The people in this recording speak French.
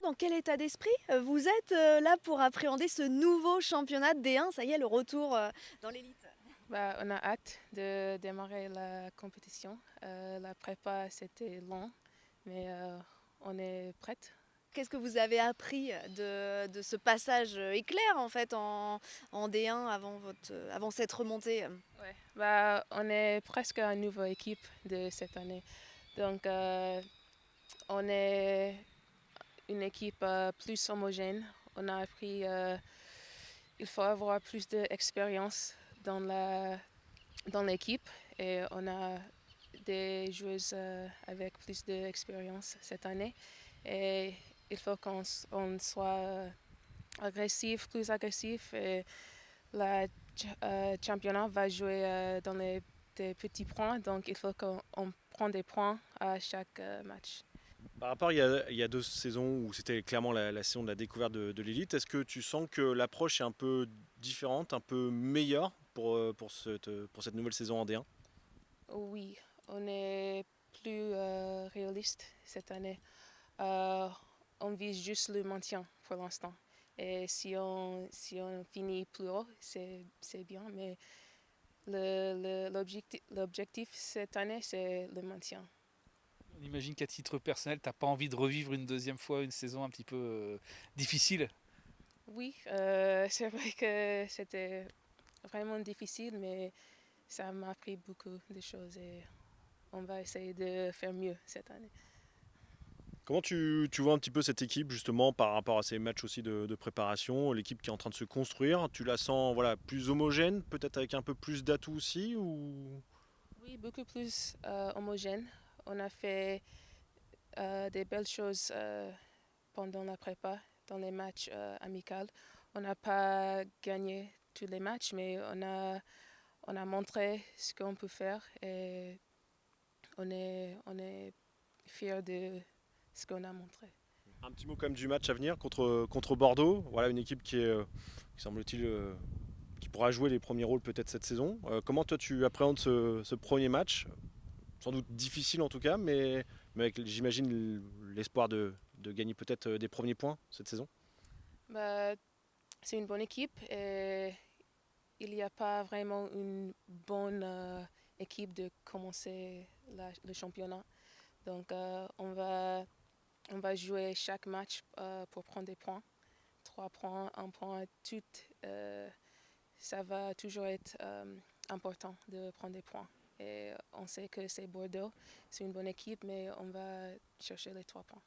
dans quel état d'esprit vous êtes là pour appréhender ce nouveau championnat de D1? Ça y est, le retour dans l'élite. Bah, on a hâte de démarrer la compétition. La prépa, c'était long, mais on est prête. Qu'est-ce que vous avez appris de ce passage éclair en fait en D1 avant cette remontée? Ouais. Bah, on est presque une nouvelle équipe de cette année. Donc, on est une équipe plus homogène. On a appris il faut avoir plus d'expérience dans l'équipe et on a des joueuses avec plus d'expérience cette année. Et il faut qu'on soit plus agressif. Et le championnat va jouer dans des petits points, donc il faut qu'on prenne des points à chaque match. Par rapport, il y a 2 saisons où c'était clairement la saison de la découverte de l'élite, est-ce que tu sens que l'approche est un peu différente, un peu meilleure pour cette nouvelle saison en D1? Oui, on est plus réaliste cette année. Euh, on vise juste le maintien pour l'instant. Et si on finit plus haut, c'est bien. Mais l'objectif cette année, c'est le maintien. On imagine qu'à titre personnel, t'as pas envie de revivre une deuxième fois une saison un petit peu difficile. Oui, c'est vrai que c'était vraiment difficile, mais ça m'a appris beaucoup de choses et on va essayer de faire mieux cette année. Comment tu vois un petit peu cette équipe justement par rapport à ces matchs aussi de préparation, l'équipe qui est en train de se construire, tu la sens voilà, plus homogène, peut-être avec un peu plus d'atouts aussi ou... Oui, beaucoup plus homogène. On a fait des belles choses pendant la prépa, dans les matchs amicaux. On n'a pas gagné tous les matchs, mais on a montré ce qu'on peut faire et on est fiers de ce qu'on a montré. Un petit mot quand même du match à venir contre Bordeaux, voilà une équipe qui semble-t-il qui pourra jouer les premiers rôles peut-être cette saison. Comment toi tu appréhendes ce premier match? Sans doute difficile en tout cas, mais avec j'imagine l'espoir de gagner peut-être des premiers points cette saison. Bah, c'est une bonne équipe et il n'y a pas vraiment une bonne équipe de commencer le championnat. Donc on va jouer chaque match pour prendre des points. 3 points, 1 point, tout. euh, Ça va toujours être important de prendre des points. Et on sait que c'est Bordeaux, c'est une bonne équipe, mais on va chercher les 3 points.